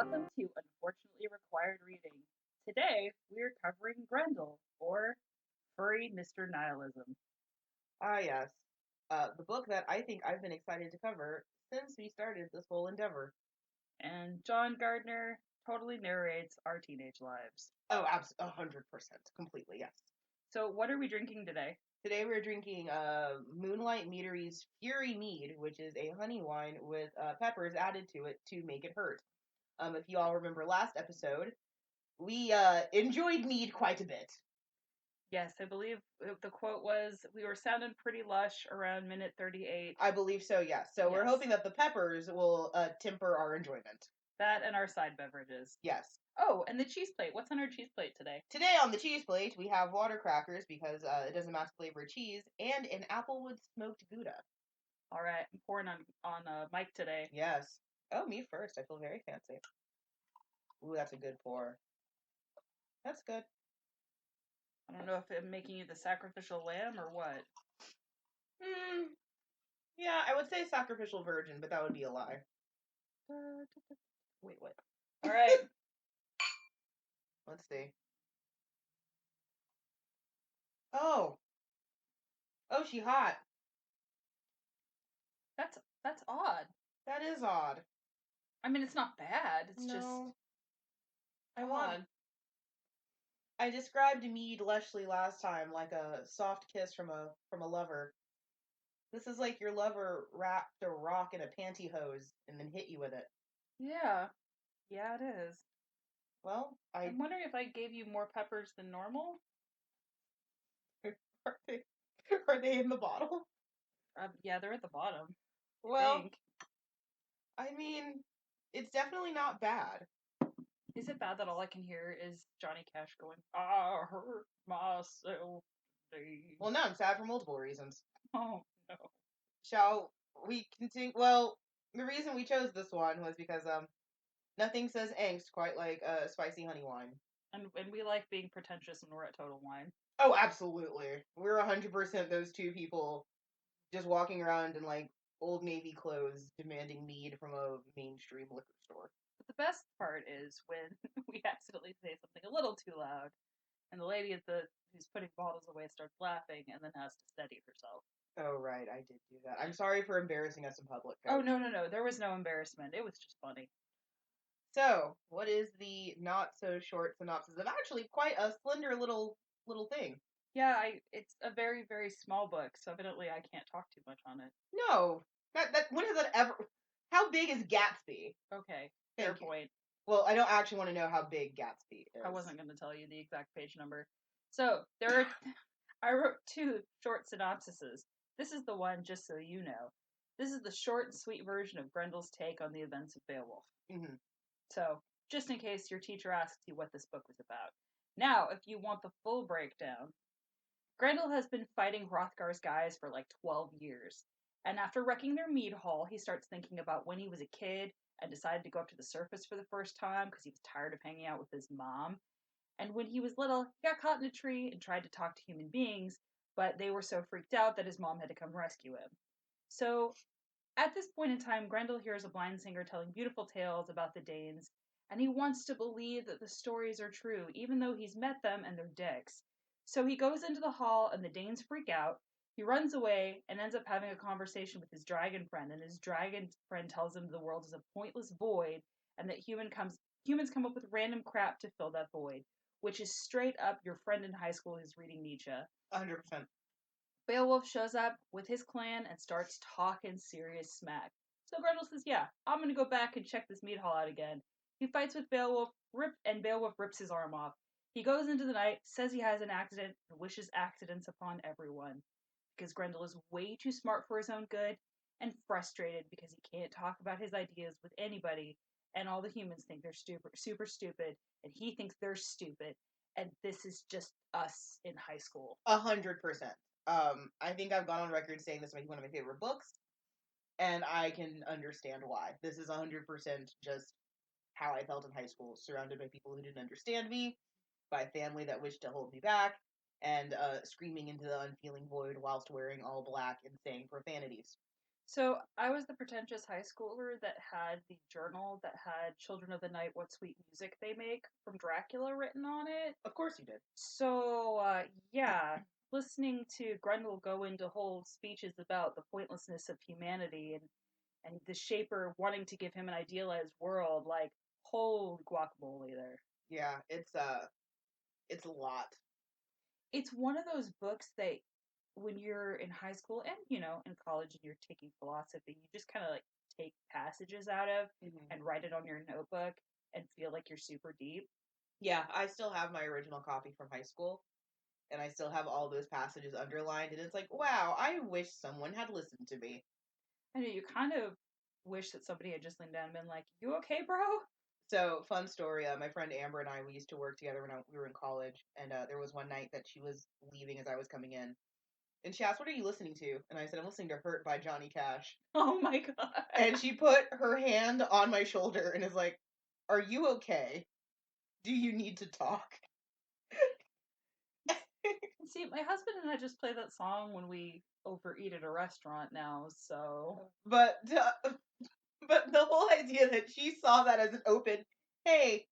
welcome to Unfortunately Required Reading. Today, we're covering Grendel, or Furry Mr. Nihilism. Ah, yes. The book that I think I've been excited to cover since we started this whole endeavor. And John Gardner totally narrates our teenage lives. Oh, 100%. Completely, yes. So, what are we drinking today? Today we're drinking Moonlight Meadery's Fury Mead, which is a honey wine with peppers added to it to make it hurt. If you all remember last episode, we enjoyed mead quite a bit. Yes, I believe the quote was, "We were sounding pretty lush around minute 38." I believe so, yes. So we're Yes. hoping that the peppers will temper our enjoyment. That and our side beverages. Yes. Oh, and the cheese plate. What's on our cheese plate today? Today on the cheese plate, we have water crackers because it doesn't match the flavor of cheese, and an applewood smoked Gouda. All right, I'm pouring on Mike today. Yes. Oh, me first. I feel very fancy. Ooh, that's a good pour. That's good. I don't know if I'm making you the sacrificial lamb or what. Hmm. Yeah, I would say sacrificial virgin, but that would be a lie. Wait, what? All right. Let's see. Oh. Oh, she hot. That's odd. That is odd. I mean, it's not bad. It's just No. I odd. want. I described mead Leslie last time like a soft kiss from a lover. This is like your lover wrapped a rock in a pantyhose and then hit you with it. Yeah. Yeah, it is. Well, I'm wondering if I gave you more peppers than normal. are they are they in the bottle? Yeah, they're at the bottom. I Well, think. I mean, it's definitely not bad. Is it bad that all I can hear is Johnny Cash going, "I hurt myself today"? Well, no, I'm sad for multiple reasons. Oh no. Shall we continue? Well, the reason we chose this one was because nothing says angst quite like spicy honey wine. And we like being pretentious when we're at Total Wine. Oh, absolutely. We're 100% those two people just walking around in like Old Navy clothes demanding mead from a mainstream liquor store. But the best part is when we accidentally say something a little too loud, and the lady at the who's putting bottles away starts laughing and then has to steady herself. Oh, right, I did do that. I'm sorry for embarrassing us in public, Oh folks. no, there was no embarrassment. It was just funny. So, what is the not so short synopsis of actually quite a slender little thing? Yeah, it's a very small book, so evidently I can't talk too much on it. No, that when has that ever? How big is Gatsby? Okay, fair point. Well, I don't actually want to know how big Gatsby is. I wasn't going to tell you the exact page number. So there are. I wrote two short synopsises. This is the one, just so you know. This is the short and sweet version of Grendel's take on the events of Beowulf. Mm-hmm. So, just in case your teacher asks you what this book was about. Now, if you want the full breakdown, Grendel has been fighting Hrothgar's guys for like 12 years. And after wrecking their mead hall, he starts thinking about when he was a kid and decided to go up to the surface for the first time because he was tired of hanging out with his mom. And when he was little, he got caught in a tree and tried to talk to human beings, but they were so freaked out that his mom had to come rescue him. So, at this point in time, Grendel hears a blind singer telling beautiful tales about the Danes, and he wants to believe that the stories are true, even though he's met them and they're dicks. So he goes into the hall, and the Danes freak out. He runs away and ends up having a conversation with his dragon friend, and his dragon friend tells him the world is a pointless void, and that humans come up with random crap to fill that void, which is straight up your friend in high school who's reading Nietzsche. 100%. Beowulf shows up with his clan and starts talking serious smack. So Grendel says, "Yeah, I'm gonna go back and check this meat hall out again." He fights with Beowulf, and Beowulf rips his arm off. He goes into the night, says he has an accident, and wishes accidents upon everyone. Because Grendel is way too smart for his own good, and frustrated because he can't talk about his ideas with anybody, and all the humans think they're super stupid, and he thinks they're stupid, and this is just us in high school. 100%. I think I've gone on record saying this might be one of my favorite books, and I can understand why. This is 100% just how I felt in high school, surrounded by people who didn't understand me, by family that wished to hold me back, and screaming into the unfeeling void whilst wearing all black and saying profanities. So I was the pretentious high schooler that had the journal that had "Children of the Night, What Sweet Music They Make" from Dracula written on it. Of course you did. So yeah, listening to Grendel go into whole speeches about the pointlessness of humanity and the Shaper wanting to give him an idealized world, like holy guacamole there. Yeah, it's a lot. It's one of those books that when you're in high school and in college and you're taking philosophy, you just kind of like take passages out of and write it on your notebook and feel like you're super deep. Yeah, I still have my original copy from high school, and I still have all those passages underlined, and it's like, wow, I wish someone had listened to me. I know you kind of wish that somebody had just leaned down and been like, "You okay, bro?" So, fun story. My friend Amber and I, we used to work together when we were in college, and there was one night that she was leaving as I was coming in, and she asked, "What are you listening to?" And I said, "I'm listening to Hurt by Johnny Cash." Oh my god. And she put her hand on my shoulder and is like, "Are you okay? Do you need to talk?" See, my husband and I just play that song when we overeat at a restaurant now, so. But but the whole idea that she saw that as an open, hey,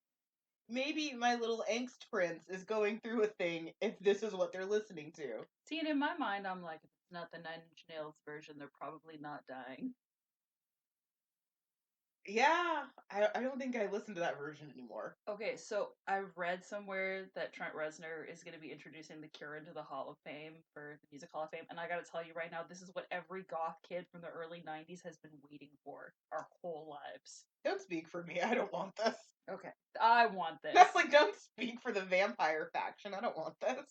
maybe my little angst prince is going through a thing if this is what they're listening to. See, and in my mind, I'm like, if it's not the Nine Inch Nails version, they're probably not dying. Yeah, I don't think I listen to that version anymore. Okay, so I've read somewhere that Trent Reznor is going to be introducing The Cure into the Hall of Fame for the Music Hall of Fame, and I gotta tell you right now, this is what every goth kid from the early 90s has been waiting for our whole lives. Don't speak for me. I don't want this. Okay, I want this. That's like, don't speak for the vampire faction. I don't want this.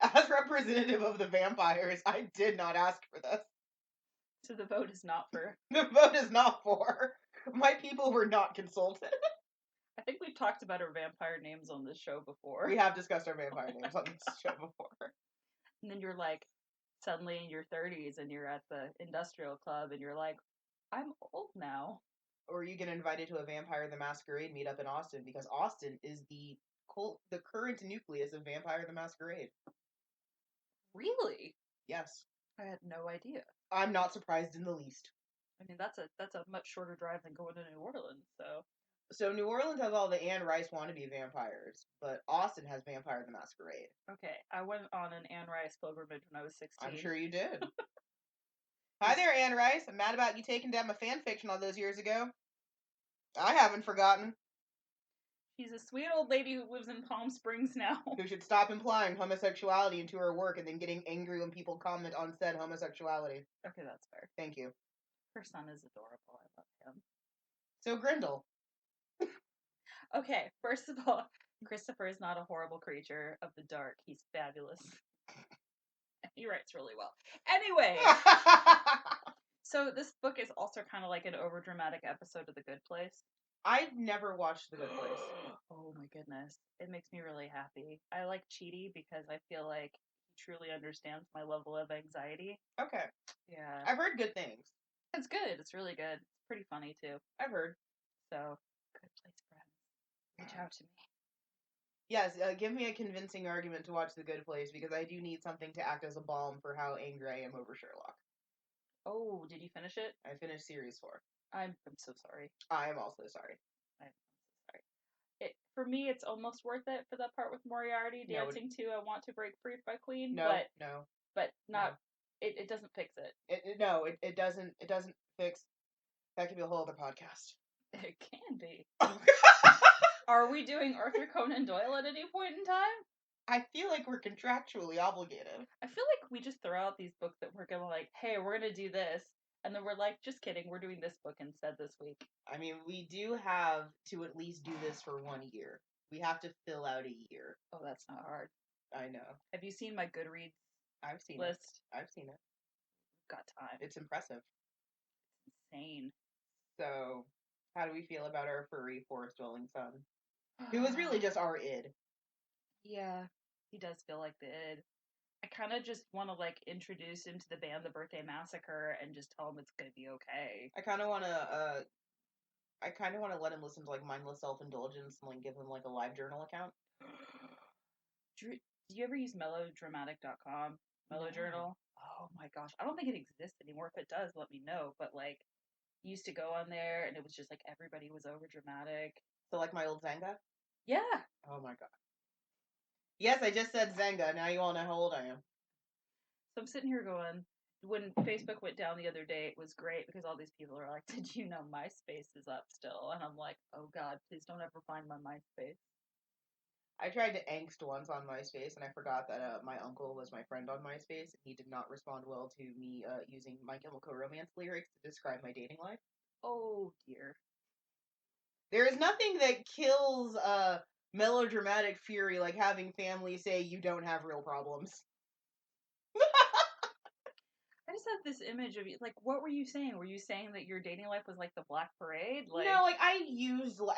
As representative of the vampires, I did not ask for this. So the vote is not for. The vote is not for. My people were not consulted. I think we've talked about our vampire names on this show before. We have discussed our vampire names on this show before. And then you're like, suddenly in your 30s and you're at the industrial club and you're like, I'm old now. Or you get invited to a Vampire the Masquerade meetup in Austin because Austin is the current nucleus of Vampire the Masquerade. Really? Yes. I had no idea. I'm not surprised in the least. I mean, that's a much shorter drive than going to New Orleans. So New Orleans has all the Anne Rice wannabe vampires, but Austin has Vampire the Masquerade. Okay, I went on an Anne Rice pilgrimage when I was 16. I'm sure you did. Hi there, Anne Rice. I'm mad about you taking down my fan fiction all those years ago. I haven't forgotten. She's a sweet old lady who lives in Palm Springs now. Who should stop implying homosexuality into her work and then getting angry when people comment on said homosexuality. Okay, that's fair. Thank you. Her son is adorable. I love him. So, Grendel. Okay, first of all, Christopher is not a horrible creature of the dark. He's fabulous. He writes really well. Anyway, so this book is also kind of like an overdramatic episode of The Good Place. I've never watched The Good Place. Oh my goodness. It makes me really happy. I like Chidi because I feel like he truly understands my level of anxiety. Okay. Yeah. I've heard good things. It's good. It's really good. It's pretty funny too. I've heard. So, Good Place friends. Reach out to me. Yes, give me a convincing argument to watch The Good Place because I do need something to act as a balm for how angry I am over Sherlock. Oh, did you finish it? I finished series 4. I'm so sorry. I am also sorry. I'm so sorry. For me, it's almost worth it for that part with Moriarty dancing to "I Want to Break Free" by Queen. No, but not. No. It doesn't fix it. It doesn't. It doesn't fix. That could be a whole other podcast. It can be. Are we doing Arthur Conan Doyle at any point in time? I feel like we're contractually obligated. I feel like we just throw out these books that we're gonna like, hey, we're gonna do this, and then we're like, just kidding, we're doing this book instead this week. I mean, we do have to at least do this for 1 year. We have to fill out a year. Oh, that's not hard. I know. Have you seen my Goodreads I've seen list? I've seen it. Got time. It's impressive. It's insane. So, how do we feel about our furry forest dwelling son? Who is really just our id. Yeah, he does feel like the id. I kind of just want to like introduce him to the band The Birthday Massacre and just tell him it's gonna be okay. I kind of want to let him listen to like mindless self-indulgence and like give him like a live journal account. Do you ever use melodramatic.com? Melojournal? No. oh my gosh, I don't think it exists anymore. If it does, let me know. But like, used to go on there, and it was just like everybody was over dramatic. So like my old Zanga? Yeah. Oh my god. Yes, I just said Zanga. Now you all know how old I am. So I'm sitting here going, when Facebook went down the other day, it was great because all these people are like, "Did you know MySpace is up still?" And I'm like, "Oh God, please don't ever find my MySpace." I tried to angst once on MySpace, and I forgot that my uncle was my friend on MySpace, and he did not respond well to me using My Chemical Romance lyrics to describe my dating life. Oh dear. There is nothing that kills melodramatic fury like having family say you don't have real problems. I just have this image of you. Like, what were you saying? Were you saying that your dating life was like the Black Parade? Like, No, like I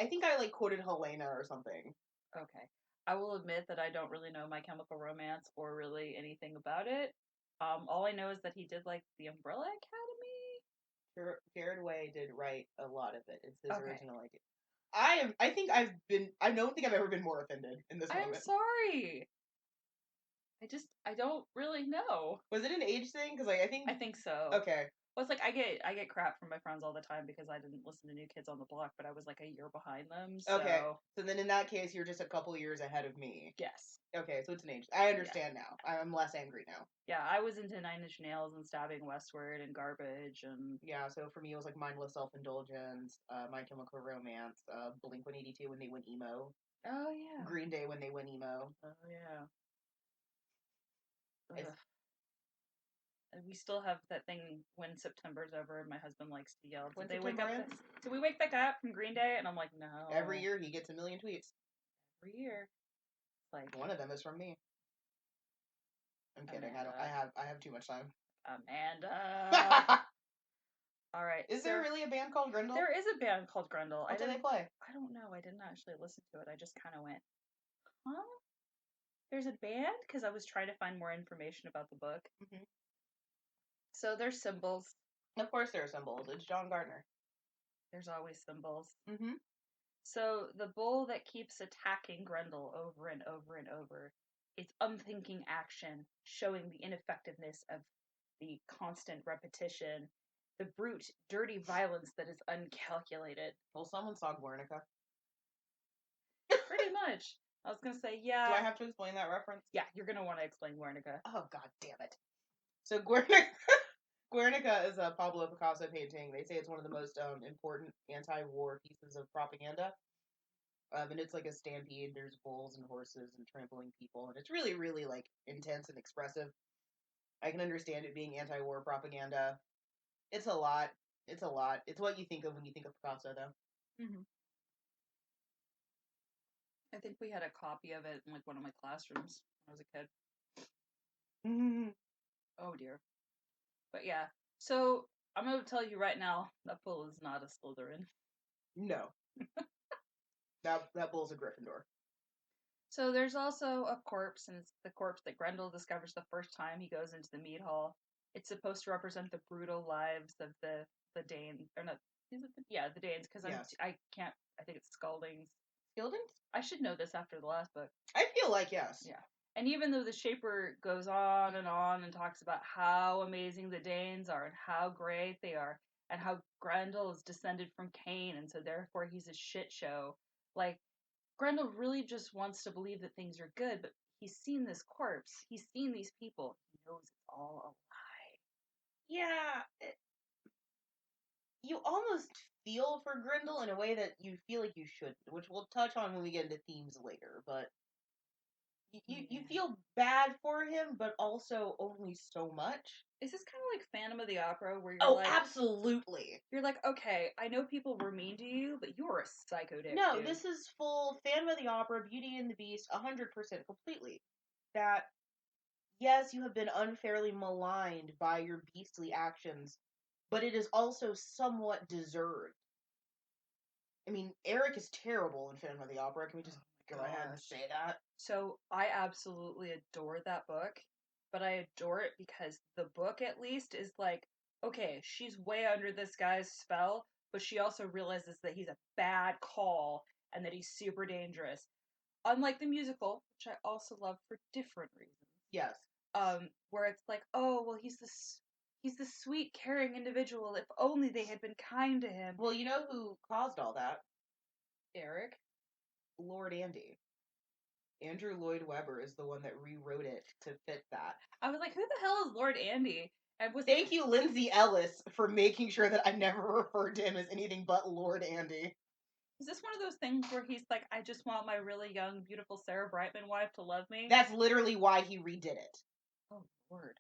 think I like quoted Helena or something. okay. I will admit that I don't really know My Chemical Romance or really anything about it. All I know is that he did like the Umbrella Academy. Jared Way did write a lot of it. It's his Okay. original like. I don't think I've ever been more offended in this I'm moment. sorry. I don't really know. Was it an age thing? Because like I think. I think so. Okay. Well, it's like I get crap from my friends all the time because I didn't listen to New Kids on the Block, but I was like a year behind them. So Okay. So then in that case, you're just a couple years ahead of me. yes, Okay, so it's an age. I understand now. I'm less angry now. yeah, I was into Nine Inch Nails and Stabbing Westward and Garbage and Yeah, so for me it was like mindless self-indulgence, My Chemical Romance, Blink 182 when they went emo, oh yeah, Green Day when they went emo. oh yeah. It's, Ugh. And we still have that thing when September's over. And my husband likes to yell, when "Did they wake September up? ends, Did we wake that guy up from Green Day?" And I'm like, "No." every year he gets a million tweets. Every year, it's like One of them is from me. I'm kidding. Amanda, I have too much time. Amanda. All right, Is so there really a band called Grendel? there is a band called Grendel. What do they play? I don't know. I didn't actually listen to it. I just kind of went, huh? There's a band? Because I was trying to find more information about the book. Mm-hmm. So there's symbols. Of course there are symbols. It's John Gardner. There's always symbols. Mm-hmm. So the bull that keeps attacking Grendel over and over and over, it's unthinking action, showing the ineffectiveness of the constant repetition, the brute, dirty violence that is uncalculated. Well, someone saw Guernica. Pretty much. I was gonna say, Do yeah. I have to explain that reference? Yeah, you're gonna want to explain Guernica. Oh god damn it. So Guernica Guernica is a Pablo Picasso painting. They say it's one of the most important anti-war pieces of propaganda. And it's like a stampede. There's bulls and horses and trampling people, and it's really, really like intense and expressive. I can understand it being anti-war propaganda. It's a lot. It's a lot. It's what you think of when you think of Picasso, though. Mm-hmm. I think we had a copy of it in like one of my classrooms when I was a kid. Mm-hmm. Oh dear. But yeah. So I'm gonna tell you right now, that bull is not a Slytherin. No, that bull's a Gryffindor. So there's also a corpse, and it's the corpse that Grendel discovers the first time he goes into the mead hall. It's supposed to represent the brutal lives of the Danes, or not? Is it yeah, the Danes? Because Yes. I can't. I think it's Scaldings. Skildings? I should know this after the last book. I feel like yes. Yeah. And even though the Shaper goes on and talks about how amazing the Danes are and how great they are, and how Grendel is descended from Cain, and so therefore he's a shit show, like, Grendel really just wants to believe that things are good, but he's seen this corpse, he's seen these people, he knows it's all a lie. Yeah, you almost feel for Grendel in a way that you feel like you shouldn't, which we'll touch on when we get into themes later, but you feel bad for him, but also only so much. Is this kind of like Phantom of the Opera, where you're like, absolutely. You're like, okay, I know people were mean to you, but you're a psycho dick, No, dude. this is full Phantom of the Opera, Beauty and the Beast, 100% completely. That, yes, you have been unfairly maligned by your beastly actions, but it is also somewhat deserved. I mean, Eric is terrible in Phantom of the Opera. Can we just go ahead and say that? So I absolutely adore that book, but I adore it because the book at least is like, okay, she's way under this guy's spell, but she also realizes that he's a bad call and that he's super dangerous. Unlike the musical, which I also love for different reasons. Yes. where it's like, oh well, he's this sweet, caring individual. If only they had been kind to him. Well, you know who caused all that? Eric. Lord Andy. Andrew Lloyd Webber is the one that rewrote it to fit that. I was like, who the hell is Lord Andy? And was Thank you, Lindsay Ellis, for making sure that I never referred to him as anything but Lord Andy. Is this one of those things where he's like, I just want my really young, beautiful Sarah Brightman wife to love me? That's literally why he redid it. Oh, Lord.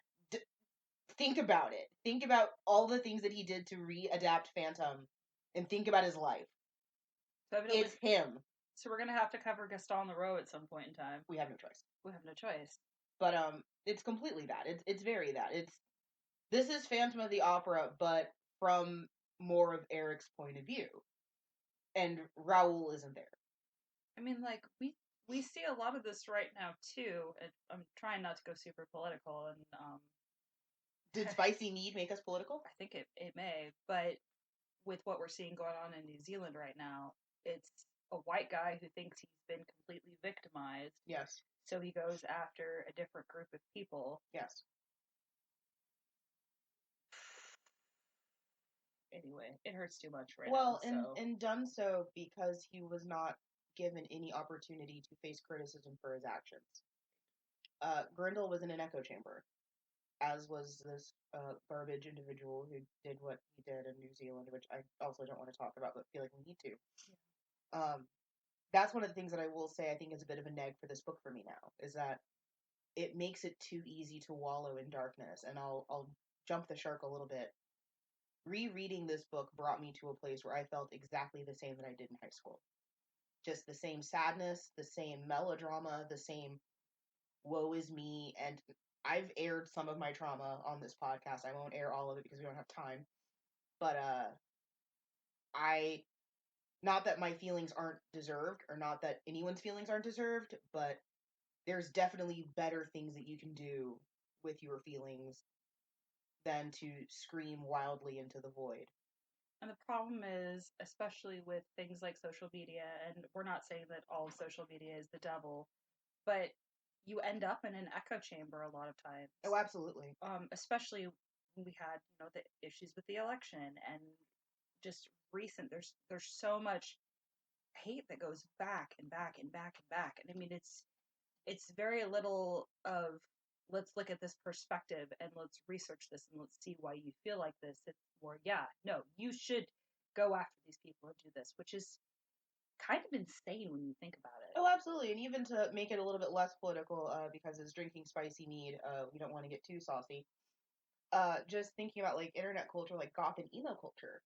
Think about it. Think about all the things that he did to readapt Phantom, and think about his life. So it's him. So we're gonna have to cover Gaston Leroux at some point in time. We have no choice. We have no choice. But it's completely that. It's very that. This is Phantom of the Opera, but from more of Eric's point of view. And Raoul isn't there. I mean, like, we see a lot of this right now too. I'm trying not to go super political, and did spicy mead make us political? I think it may, but with what we're seeing going on in New Zealand right now, it's a white guy who thinks he's been completely victimized. Yes. So he goes after a different group of people. Yes. Anyway, it hurts too much right now. Well, and done so because he was not given any opportunity to face criticism for his actions. Grendel was in an echo chamber, as was this garbage individual who did what he did in New Zealand, which I also don't want to talk about, but feel like we need to. Yeah. That's one of the things that I will say I think is a bit of a neg for this book for me now, is that it makes it too easy to wallow in darkness, and I'll jump the shark a little bit. Rereading this book brought me to a place where I felt exactly the same that I did in high school. Just the same sadness, the same melodrama, the same woe is me, and I've aired some of my trauma on this podcast. I won't air all of it because we don't have time. But not that my feelings aren't deserved, or not that anyone's feelings aren't deserved, but there's definitely better things that you can do with your feelings than to scream wildly into the void. And the problem is, especially with things like social media, and we're not saying that all social media is the devil, but you end up in an echo chamber a lot of times. Oh, absolutely. Especially when we had, the issues with the election, and just recent. There's so much hate that goes back and back and back and back. And I mean, it's very little of, let's look at this perspective and let's research this and let's see why you feel like this. It's more, yeah, no, you should go after these people and do this, which is kind of insane when you think about it. Oh, absolutely. And even to make it a little bit less political, because it's drinking spicy mead, we don't want to get too saucy. Just thinking about, like, internet culture, like goth and emo culture.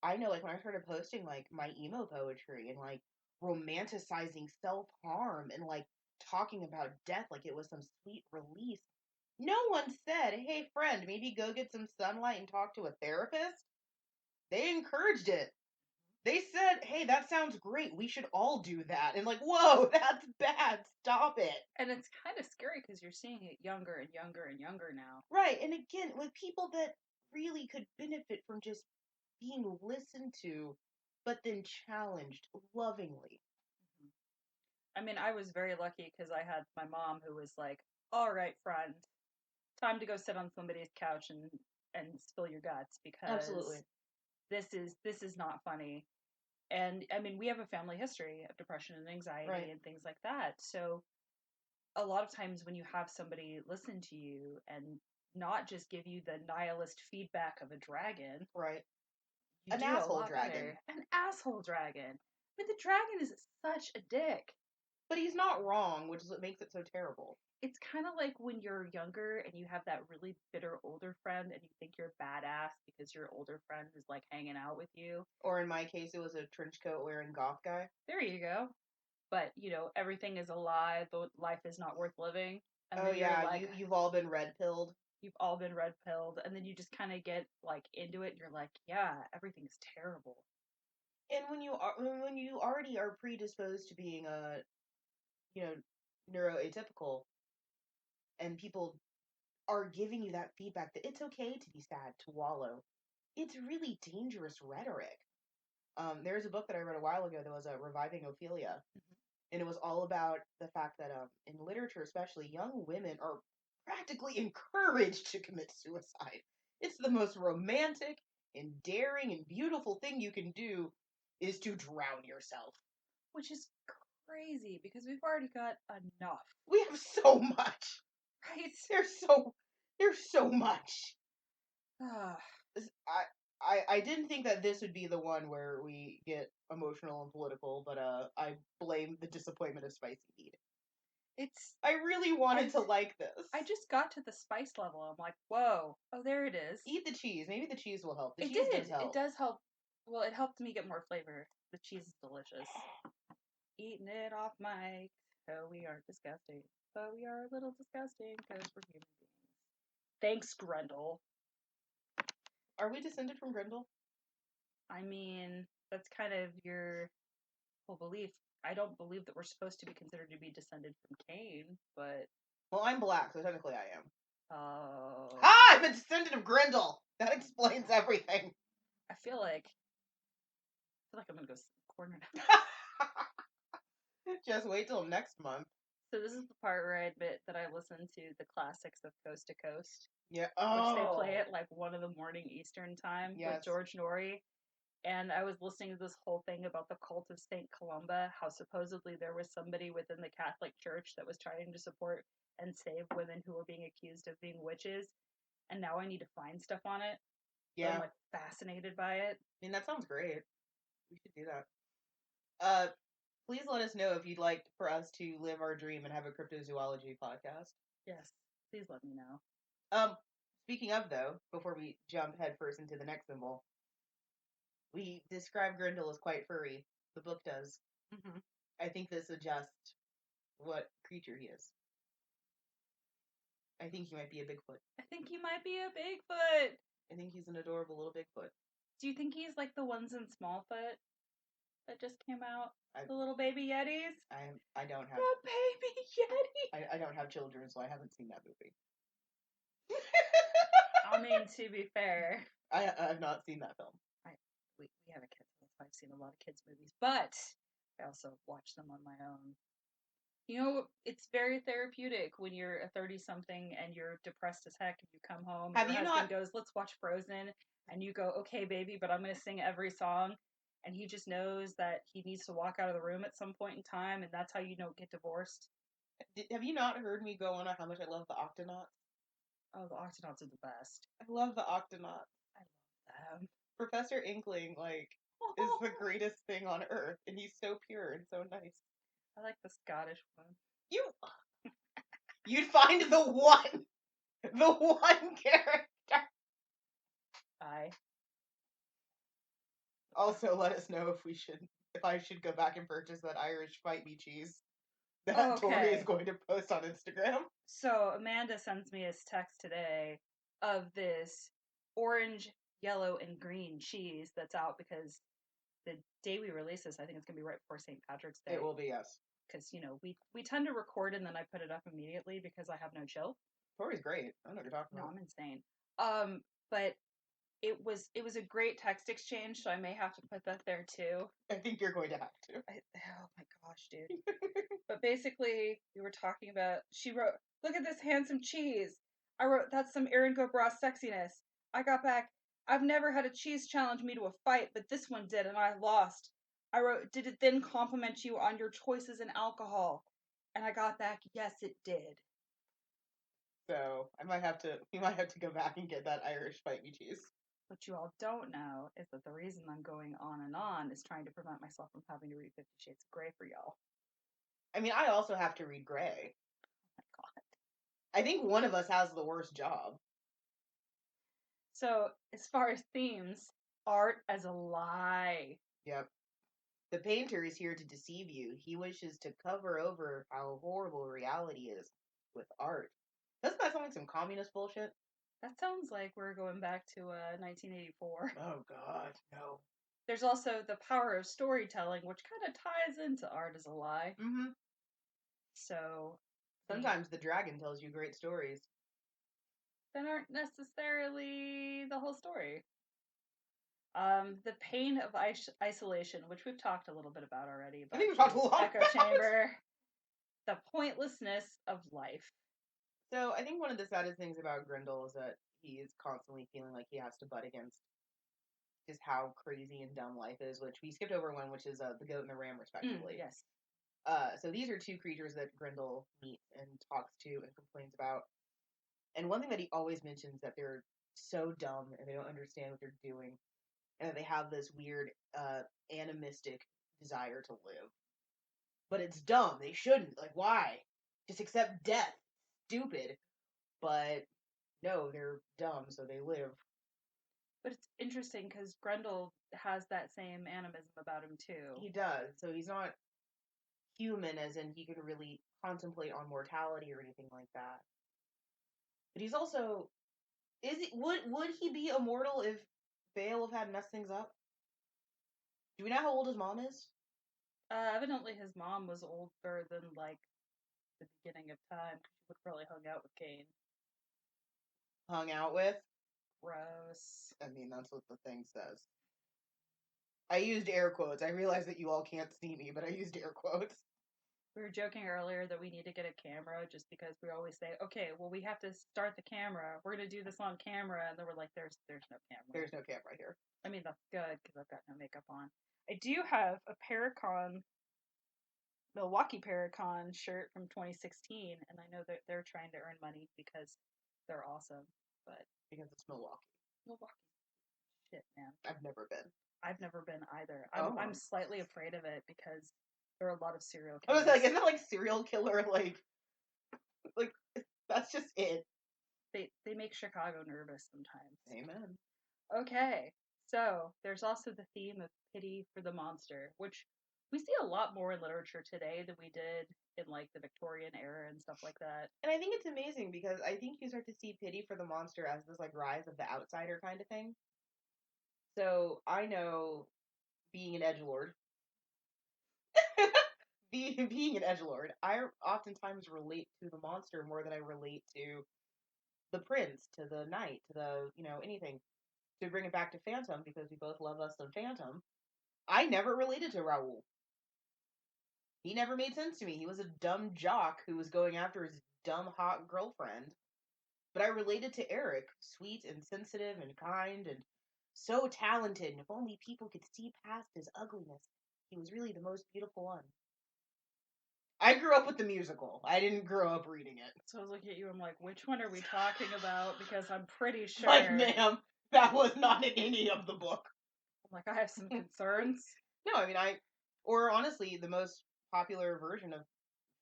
I know, like, when I started posting, like, my emo poetry and, like, romanticizing self-harm and, like, talking about death like it was some sweet release, no one said, hey, friend, maybe go get some sunlight and talk to a therapist. They encouraged it. They said, hey, that sounds great. We should all do that. And, like, whoa, that's bad. Stop it. And it's kind of scary because you're seeing it younger and younger and younger now. Right. And again, with people that really could benefit from just being listened to, but then challenged lovingly. I mean, I was very lucky because I had my mom who was like, all right, friend, time to go sit on somebody's couch and spill your guts, because absolutely, this is not funny. And I mean, we have a family history of depression and anxiety, right, and things like that. So a lot of times when you have somebody listen to you and not just give you the nihilist feedback of a dragon, right, an asshole dragon, an asshole dragon. I mean, the dragon is such a dick. But he's not wrong, which is what makes it so terrible. It's kind of like when you're younger and you have that really bitter older friend and you think you're badass because your older friend is like hanging out with you. Or in my case, it was a trench coat wearing goth guy. There you go. But, everything is a lie. Life is not worth living. And oh, yeah, like, you've all been red-pilled. You've all been red-pilled. And then you just kind of get, like, into it and you're like, yeah, everything's terrible. And when you already are predisposed to being neuroatypical, and people are giving you that feedback that it's okay to be sad, to wallow, it's really dangerous rhetoric. There's a book that I read a while ago that was Reviving Ophelia, and it was all about the fact that in literature especially, young women are practically encouraged to commit suicide. It's the most romantic and daring and beautiful thing you can do is to drown yourself. Which is crazy because we've already got enough. We have so much. Right? There's so much. Ah, I didn't think that this would be the one where we get emotional and political, but I blame the disappointment of spicy mead. it's I really wanted to like this. I just got to the spice level. I'm like, whoa, oh, there it is. Eat the cheese. Maybe the cheese will help. The It cheese did. does help. It does help. Well, it helped me get more flavor. The cheese is delicious. Eating it off mic. Oh, we aren't disgusting. But we are a little disgusting because we're human beings. Thanks, Grendel. Are we descended from Grendel? I mean, that's kind of your whole belief. I don't believe that we're supposed to be considered to be descended from Cain, but Well, I'm black, so technically I am. oh, Ah, I'm a descendant of Grendel. That explains everything. I feel like I'm gonna go sit in the corner now. Just wait till next month. So this is the part where I admit that I listen to the classics of Coast to Coast, Yeah. which they Oh. play at like 1 in the morning Eastern time Yes. with George Norrie. And I was listening to this whole thing about the cult of St. Columba, how supposedly there was somebody within the Catholic Church that was trying to support and save women who were being accused of being witches. And now I need to find stuff on it. Yeah. So I'm like fascinated by it. I mean, that sounds great. We should do that. Please let us know if you'd like for us to live our dream and have a cryptozoology podcast. Yes, please let me know. Speaking of though, before we jump headfirst into the next symbol, we describe Grendel as quite furry. The book does. Mm-hmm. I think this suggests what creature he is. I think he might be a Bigfoot. I think he might be a Bigfoot. I think he's an adorable little Bigfoot. Do you think he's like the ones in Smallfoot that just came out? I- The little baby Yetis? I don't have The baby Yeti! I don't have children, so I haven't seen that movie. I mean, to be fair, I've not seen that film. we have a kid, so I've seen a lot of kids' movies, but I also watch them on my own. You know, it's very therapeutic when you're a 30-something and you're depressed as heck and you come home and your husband goes, let's watch Frozen, and you go, okay, baby, but I'm going to sing every song, and he just knows that he needs to walk out of the room at some point in time, and that's how you don't get divorced. Have you not heard me go on how much I love the Octonauts? Oh, the Octonauts are the best. I love the Octonauts. I love them. Professor Inkling, like, is the greatest thing on earth, and he's so pure and so nice. I like the Scottish one. You'd find the one character. Also, let us know if I should go back and purchase that Irish fight me cheese that Tori is going to post on Instagram. So Amanda sends me a text today of this orange, yellow, and green cheese that's out because the day we release this, I think it's gonna be right before St. Patrick's Day. It will be, yes. Because we tend to record and then I put it up immediately because I have no chill. Tori's great. I don't know what you're talking about. No, I'm insane. But it was a great text exchange, so I may have to put that there too. I think you're going to have to. Oh my gosh, dude. But basically, we were talking about. She wrote, "Look at this handsome cheese." I wrote, "That's some Erin Go Bra sexiness." I got back, "I've never had a cheese challenge me to a fight, but this one did, and I lost." I wrote, "Did it then compliment you on your choices in alcohol?" And I got back, "Yes, it did." So we might have to go back and get that Irish fight me cheese. What you all don't know is that the reason I'm going on and on is trying to prevent myself from having to read 50 Shades of Grey for y'all. I mean, I also have to read Grey. Oh my god. I think one of us has the worst job. So, as far as themes, art as a lie. Yep. The painter is here to deceive you. He wishes to cover over how horrible reality is with art. Doesn't that sound like some communist bullshit? That sounds like we're going back to 1984. Oh god, no. There's also the power of storytelling, which kind of ties into art as a lie. Mm-hmm. So sometimes the dragon tells you great stories that aren't necessarily the whole story. The pain of isolation, which we've talked a little bit about already. I think we've talked a lot Echo about chamber. The pointlessness of life. So I think one of the saddest things about Grendel is that he is constantly feeling like he has to butt against just how crazy and dumb life is, which we skipped over one, which is the goat and the ram, respectively. Yes. So these are two creatures that Grendel meets and talks to and complains about. And one thing that he always mentions that they're so dumb and they don't understand what they're doing, and that they have this weird animistic desire to live. But it's dumb. They shouldn't. Like, why? Just accept death. Stupid. But no, they're dumb, so they live. But it's interesting because Grendel has that same animism about him too. He does. So he's not human, as in he can really contemplate on mortality or anything like that. But he's also would he be immortal if Beowulf had messed things up? Do we know how old his mom is? Evidently, his mom was older than like the beginning of time. She would probably hung out with Cain. Hung out with? Gross. I mean, that's what the thing says. I used air quotes. I realize that you all can't see me, but I used air quotes. We were joking earlier that we need to get a camera just because we always say, okay, well, we have to start the camera. We're going to do this on camera. And then we're like, there's no camera. There's no camera here. I mean, that's good because I've got no makeup on. I do have a Paracon, Milwaukee Paracon shirt from 2016, and I know that they're trying to earn money because they're awesome. But Because it's Milwaukee. Milwaukee, shit, man. I've never been. I've never been either. Oh. I'm slightly afraid of it because there are a lot of serial I was killers. like, isn't that like serial killer? Like that's just it. They make Chicago nervous sometimes. Amen. Okay, so there's also the theme of pity for the monster, which we see a lot more in literature today than we did in like the Victorian era and stuff like that. And I think it's amazing because I think you start to see pity for the monster as this like rise of the outsider kind of thing. So I know being an edgelord, being an edgelord, I oftentimes relate to the monster more than I relate to the prince, to the knight, to the anything. To bring it back to Phantom, because we both love us some Phantom, I never related to Raoul. He never made sense to me. He was a dumb jock who was going after his dumb hot girlfriend. But I related to Eric, sweet and sensitive and kind and so talented. And if only people could see past his ugliness, he was really the most beautiful one. I grew up with the musical. I didn't grow up reading it. So I was looking at you, I'm like, which one are we talking about? Because I'm pretty sure. Like, ma'am, that was not in any of the book. I'm like, I have some concerns. No, I mean, or honestly, the most popular version of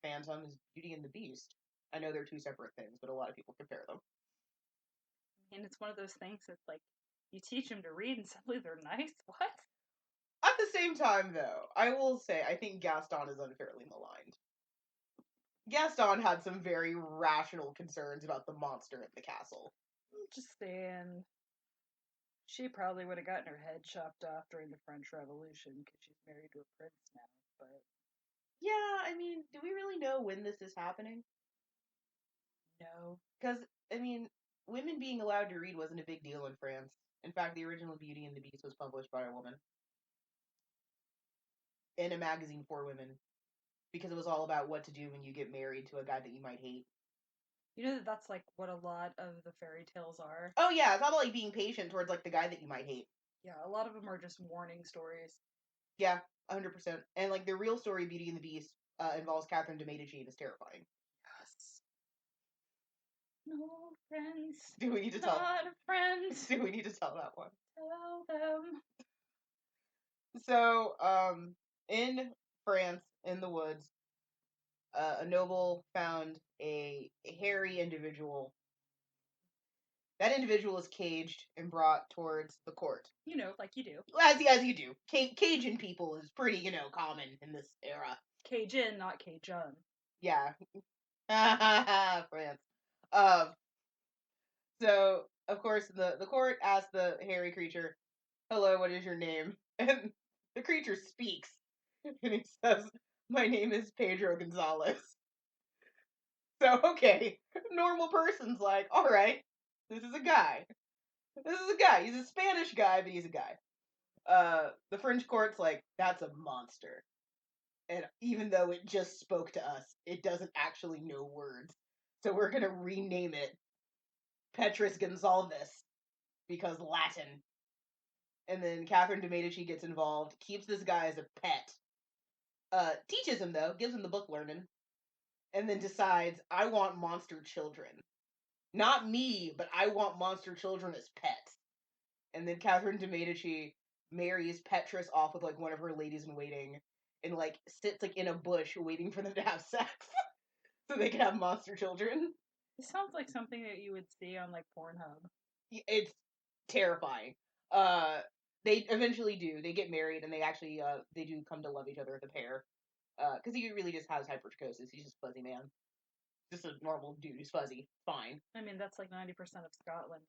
Phantom is Beauty and the Beast. I know they're two separate things, but a lot of people compare them. And it's one of those things that's like, you teach them to read and suddenly they're nice? What? At the same time, though, I will say I think Gaston is unfairly maligned. Gaston had some very rational concerns about the monster at the castle. I'm just saying, she probably would have gotten her head chopped off during the French Revolution because she's married to a prince now. But yeah, I mean, do we really know when this is happening? No. Because, I mean, women being allowed to read wasn't a big deal in France. In fact, the original Beauty and the Beast was published by a woman in a magazine for women because it was all about what to do when you get married to a guy that you might hate. You know that's like what a lot of the fairy tales are. Oh yeah, it's all about like being patient towards like the guy that you might hate. Yeah, a lot of them are just warning stories. Yeah, 100%. And like the real story, Beauty and the Beast, involves Catherine de Medici and is terrifying. Yes. No friends. Do we need to tell? Not a friend. Do we need to tell that one? Tell them. So, in France, in the woods, a noble found a hairy individual. That individual is caged and brought towards the court. You know, like you do. As you do. Cajun people is pretty, common in this era. Cajun, not Cajun. Yeah. France. So, of course, the court asks the hairy creature, hello, what is your name? And the creature speaks. And he says, my name is Pedro Gonzalez. So, okay, normal person's like, alright, this is a guy. This is a guy. He's a Spanish guy, but he's a guy. The French court's like, that's a monster. And even though it just spoke to us, it doesn't actually know words. so we're gonna rename it Petrus Gonsalves because Latin. And then Catherine de Medici gets involved, keeps this guy as a pet, teaches him though, gives him the book learning, and then decides, I want monster children. Not me, but I want monster children as pets. And then Catherine de Medici marries Petrus off with like one of her ladies in waiting, and like sits like in a bush waiting for them to have sex, so they can have monster children. It sounds like something that you would see on like Pornhub. It's terrifying. They eventually do. They get married, and they actually they do come to love each other as a pair. Because he really just has hypertrichosis. He's just a fuzzy man, just a normal dude who's fuzzy. Fine. I mean, that's like 90% of Scotland.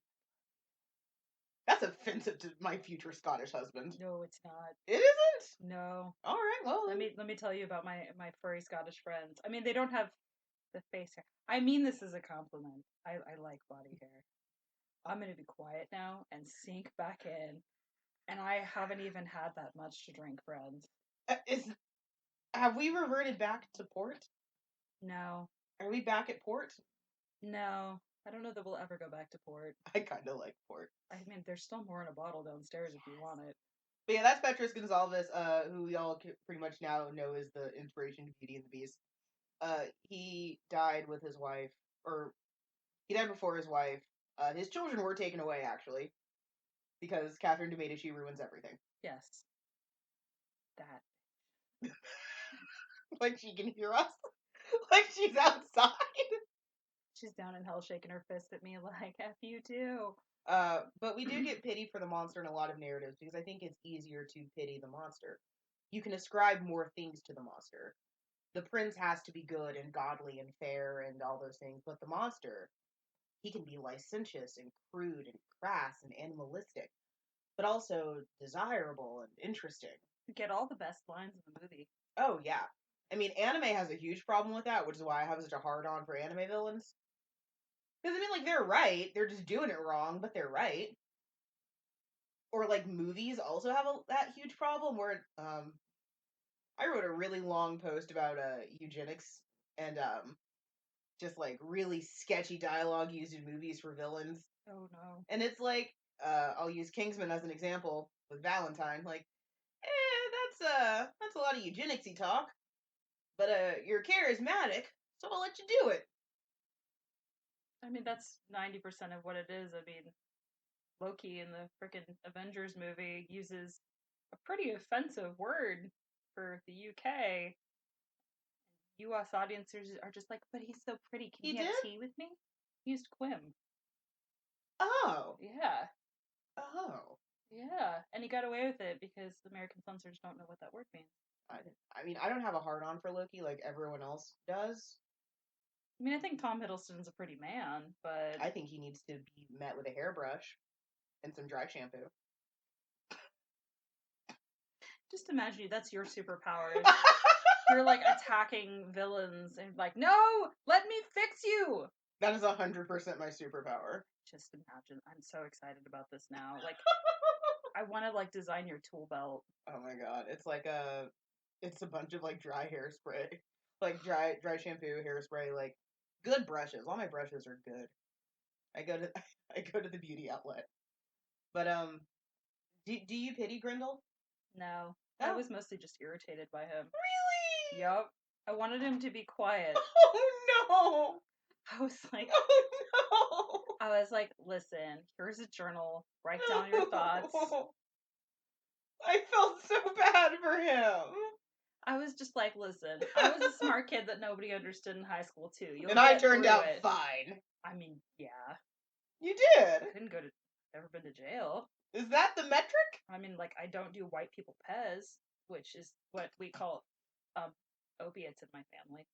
That's offensive to my future Scottish husband. No, it's not. It isn't. No. All right. Well, Let me tell you about my furry Scottish friends. I mean, they don't have the face hair. I mean this as a compliment. I like body hair. I'm gonna be quiet now and sink back in. And I haven't even had that much to drink, friends. Have we reverted back to port? No. Are we back at port? No. I don't know that we'll ever go back to port. I kind of like port. I mean, there's still more in a bottle downstairs if you want it. But yeah, that's Petrus Gonsalves, who we all pretty much now know is the inspiration to Beauty and the Beast. He died with his wife, or he died before his wife. His children were taken away, actually, because Catherine de Medici ruins everything. Yes. That. Like she can hear us. Like she's outside. She's down in hell shaking her fist at me like, F you too. But we do get pity for the monster in a lot of narratives because I think it's easier to pity the monster. You can ascribe more things to the monster. The prince has to be good and godly and fair and all those things, but the monster, he can be licentious and crude and crass and animalistic, but also desirable and interesting. You get all the best lines in the movie. Oh, yeah. I mean, anime has a huge problem with that, which is why I have such a hard-on for anime villains. Because, I mean, like, they're right. They're just doing it wrong, but they're right. Or, like, movies also have that huge problem where, I wrote a really long post about, eugenics and, just, like, really sketchy dialogue used in movies for villains. Oh, no. And it's like, I'll use Kingsman as an example with Valentine. Like, that's a lot of eugenicsy talk. But, you're charismatic, so I'll let you do it. I mean, that's 90% of what it is. I mean, Loki in the frickin' Avengers movie uses a pretty offensive word for the UK. US audiences are just like, but he's so pretty. Can He he have did? tea with me? He used Quim. Oh. Yeah. Oh. Yeah. And he got away with it because American censors don't know what that word means. I mean, I don't have a hard on for Loki like everyone else does. I mean, I think Tom Hiddleston's a pretty man, but I think he needs to be met with a hairbrush and some dry shampoo. just imagine that's your superpower. You're like attacking villains and like, no, let me fix you. That is 100% my superpower. Just imagine. I'm so excited about this now. Like, I want to like design your tool belt. Oh my god, it's a bunch of like dry hairspray, like dry shampoo, hairspray, like good brushes. All my brushes are good. I go to I go to the beauty outlet. But do you pity Grendel? No, Oh. I was mostly just irritated by him. Really? Yep. I wanted him to be quiet. Oh I was like, oh no! I was like, listen, here's a journal. Write down your thoughts. I felt so bad for him. I was just like, listen, I was a smart kid that nobody understood in high school too. And I turned out fine. I mean, yeah. You did. I didn't never been to jail. Is that the metric? I mean, like, I don't do white people pez, which is what we call opiates in my family.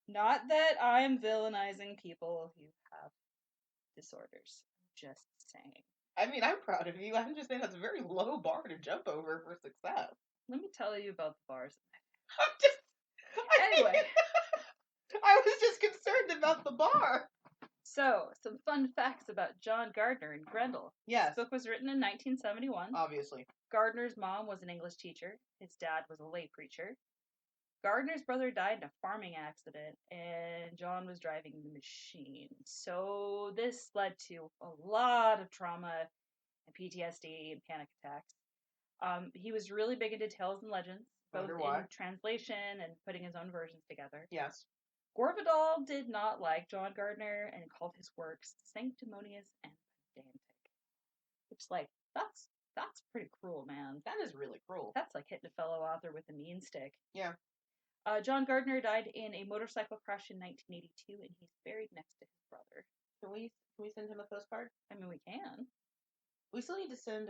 Not that I'm villainizing people who have disorders. I'm just saying. I mean, I'm proud of you. I'm just saying that's a very low bar to jump over for success. Let me tell you about the bars. Anyway. I was just concerned about the bar. So, some fun facts about John Gardner and Grendel. Yes. This book was written in 1971. Obviously. Gardner's mom was an English teacher. His dad was a lay preacher. Gardner's brother died in a farming accident, and John was driving the machine. So this led to a lot of trauma and PTSD and panic attacks. He was really big into tales and legends, both in translation and putting his own versions together. Yes. Gorvidal did not like John Gardner and called his works sanctimonious and pedantic. It's like, that's pretty cruel, man. That is really cruel. That's like hitting a fellow author with a mean stick. Yeah. John Gardner died in a motorcycle crash in 1982, and he's buried next to his brother. Can we send him a postcard? I mean, we can. We still need to send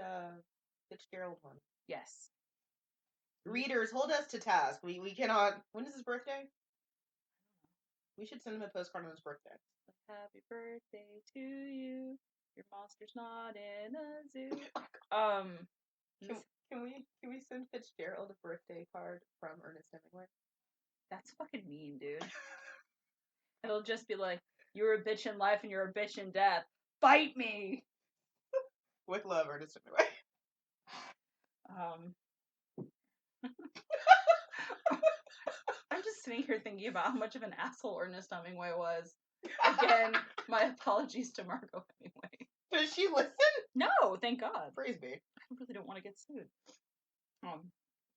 Fitzgerald one. Yes. Readers, hold us to task. We cannot. When is his birthday? We should send him a postcard on his birthday. Happy birthday to you. Your monster's not in a zoo. Can we send Fitzgerald a birthday card from Ernest Hemingway? That's fucking mean, dude. It'll just be like, you're a bitch in life and you're a bitch in death. Fight me! With love, Ernest Hemingway. I'm just sitting here thinking about how much of an asshole Ernest Hemingway was. Again, my apologies to Margot Hemingway. Does she listen? No, thank God. Praise be. I really don't want to get sued.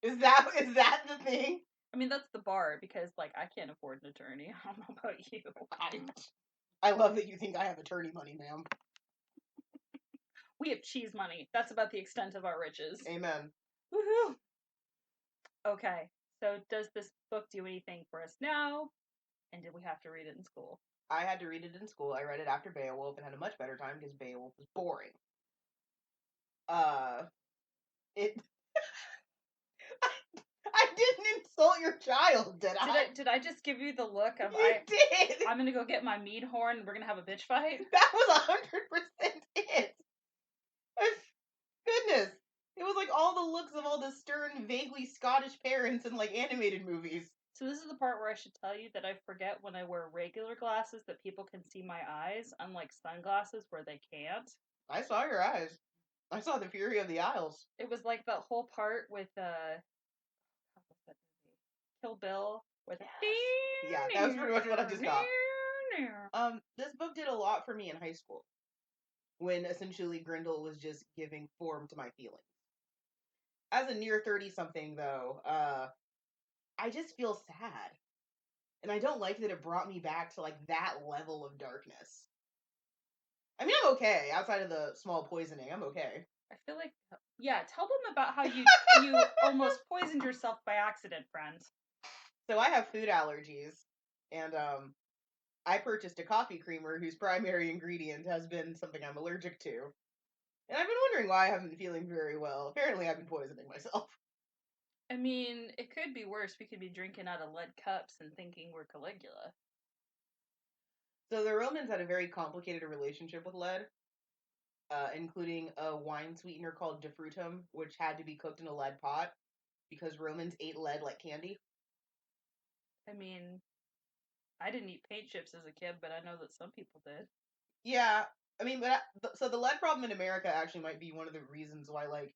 Is that the thing? I mean, that's the bar, because, like, I can't afford an attorney. I don't know about you. I love that you think I have attorney money, ma'am. We have cheese money. That's about the extent of our riches. Amen. Woohoo! Okay, so does this book do anything for us now? And did we have to read it in school? I had to read it in school. I read it after Beowulf and had a much better time because Beowulf was boring. It... I didn't insult your child, did I? Did I just give you the look of you did? I'm gonna go get my mead horn and we're gonna have a bitch fight? That was 100% it. Goodness. It was like all the looks of all the stern, vaguely Scottish parents in like animated movies. So this is the part where I should tell you that I forget when I wear regular glasses that people can see my eyes, unlike sunglasses where they can't. I saw your eyes. I saw the Fury of the Isles. It was like that whole part with Kill Bill with yeah, that was pretty much what I just got. This book did a lot for me in high school, when essentially Grendel was just giving form to my feelings. As a near 30-something, though, I just feel sad. And I don't like that it brought me back to, like, that level of darkness. I mean, I'm okay. Outside of the small poisoning, I'm okay. I feel like, yeah, tell them about how you almost poisoned yourself by accident, friend. So I have food allergies, and I purchased a coffee creamer whose primary ingredient has been something I'm allergic to. And I've been wondering why I haven't been feeling very well. Apparently I've been poisoning myself. I mean, it could be worse. We could be drinking out of lead cups and thinking we're Caligula. So the Romans had a very complicated relationship with lead, including a wine sweetener called defrutum, which had to be cooked in a lead pot because Romans ate lead like candy. I mean, I didn't eat paint chips as a kid, but I know that some people did. Yeah, I mean, so the lead problem in America actually might be one of the reasons why, like,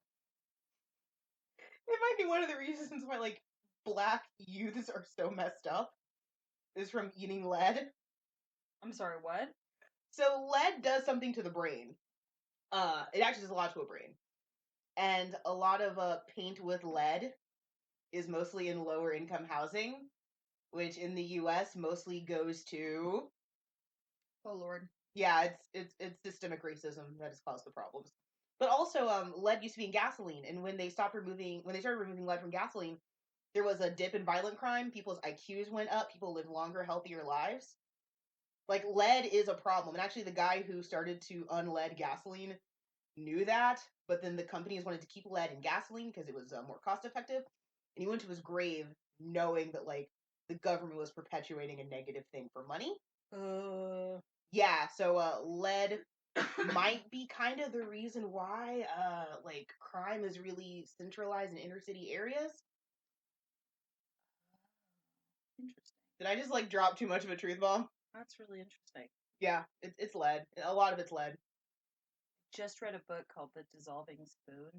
it might be one of the reasons why, like, black youths are so messed up, is from eating lead. I'm sorry, what? So lead does something to the brain. It actually does a lot to a brain. And a lot of paint with lead is mostly in lower income housing, which in the US mostly goes to... Oh, Lord. Yeah, it's systemic racism that has caused the problems. But also, lead used to be in gasoline, and when they started removing lead from gasoline, there was a dip in violent crime. People's IQs went up. People lived longer, healthier lives. Like, lead is a problem. And actually, the guy who started to unlead gasoline knew that, but then the companies wanted to keep lead in gasoline because it was more cost effective. And he went to his grave knowing that, like, the government was perpetuating a negative thing for money. Yeah, so lead might be kind of the reason why like crime is really centralized in inner city areas. Interesting. Did I just like drop too much of a truth bomb? That's really interesting. Yeah, it's lead. A lot of it's lead. Just read a book called The Dissolving Spoon.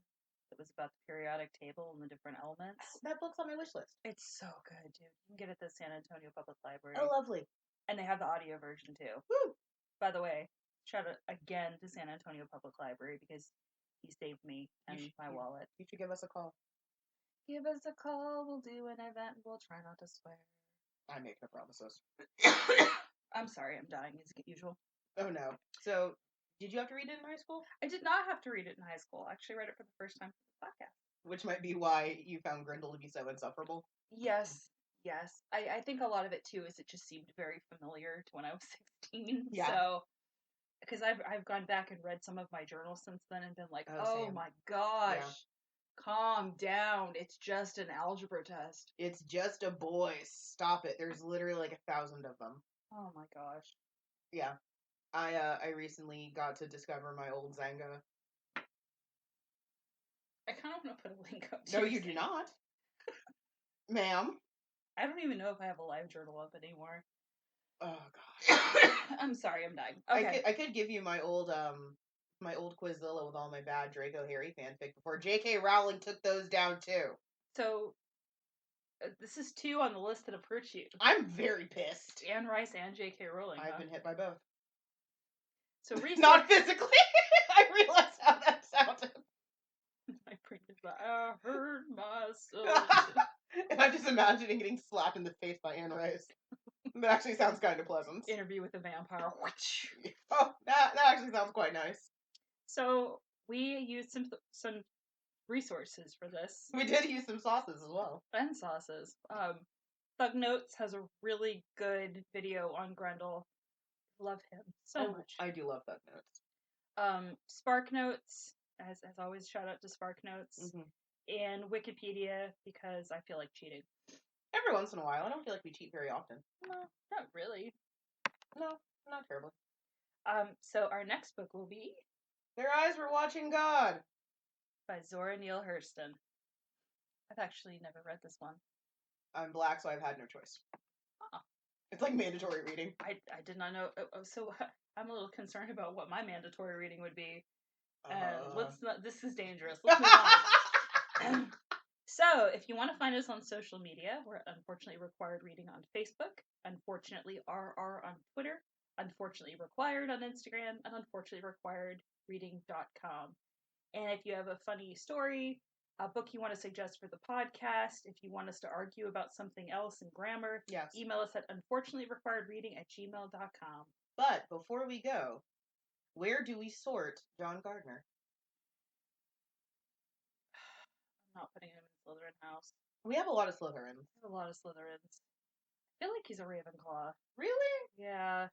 that was about the periodic table and the different elements. That book's on my wish list. It's so good, dude. You can get it at the San Antonio Public Library. Oh, lovely. And they have the audio version too. Woo! By the way, shout out again to San Antonio Public Library because he saved me and my wallet. You should give us a call. Give us a call. We'll do an event. We'll try not to swear. I make no promises. I'm sorry, I'm dying as usual. Oh no. So, did you have to read it in high school? I did not have to read it in high school. I actually read it for the first time for the podcast. Which might be why you found Grendel to be so insufferable. Yes. I think a lot of it too is it just seemed very familiar to when I was 16. Yeah. So, because I've gone back and read some of my journals since then and been like, oh same. my gosh. Yeah. Calm down. It's just an algebra test. It's just a boy. Stop it. There's literally like 1,000 of them. Oh my gosh. Yeah. I recently got to discover my old Zanga. I kind of want to put a link up. No, you do not. Ma'am. I don't even know if I have a live journal up anymore. Oh gosh. I'm sorry, I'm dying. Okay. I could give you my old Quizilla with all my bad Draco Harry fanfic before J.K. Rowling took those down too. So, this is 2 on the list that approach you. I'm very pissed. Anne Rice and J.K. Rowling. I've been hit by both. So recently, not physically. I realized how that sounded. My brain is like, I hurt myself. And I'm just imagining getting slapped in the face by Anne Rice. That actually sounds kind of pleasant. Interview with a Vampire. Oh, that actually sounds quite nice. So we used some resources for this. We did use some sauces as well. And sauces. Thug Notes has a really good video on Grendel. Love him so much. I do love Thug Notes. Spark Notes, as always, shout out to Spark Notes. Mm-hmm. And Wikipedia, because I feel like cheating. Every once in a while. I don't feel like we cheat very often. No, not really. No, not terribly. So our next book will be Their Eyes Were Watching God by Zora Neale Hurston. I've actually never read this one. I'm black, so I've had no choice. Oh. It's like mandatory reading. I did not know. So I'm a little concerned about what my mandatory reading would be. Let's not. This is dangerous. Let's move on. So, if you want to find us on social media, we're unfortunately required reading on Facebook, unfortunately RR on Twitter, unfortunately required on Instagram, and unfortunately required reading.com. And if you have a funny story, a book you want to suggest for the podcast, if you want us to argue about something else in grammar, yes, email us at unfortunatelyrequiredreading@gmail.com. But before we go, where do we sort John Gardner? I'm not putting him in Slytherin house. We have a lot of Slytherins. A lot of Slytherins. I feel like he's a Ravenclaw. Really? Yeah.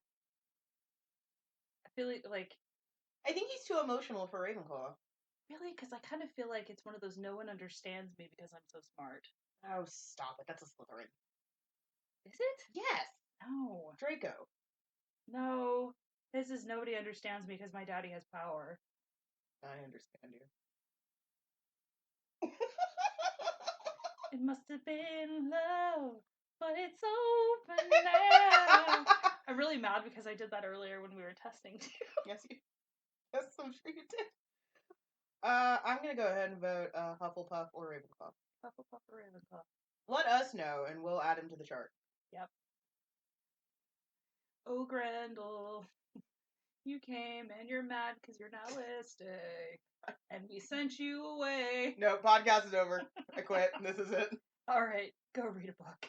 I feel like I think he's too emotional for Ravenclaw. Really? Because I kind of feel like it's one of those no one understands me because I'm so smart. Oh, stop it. That's a Slytherin. Is it? Yes. No. Draco. No. This is nobody understands me because my daddy has power. I understand you. It must have been love, but it's over now. I'm really mad because I did that earlier when we were testing too. Yes, I'm sure you did. I'm gonna go ahead and vote Hufflepuff or Ravenclaw. Hufflepuff or Ravenclaw. Let us know, and we'll add him to the chart. Yep. Oh, Grendel, you came and you're mad because you're now listing, and we sent you away. No, podcast is over. I quit. This is it. All right, go read a book.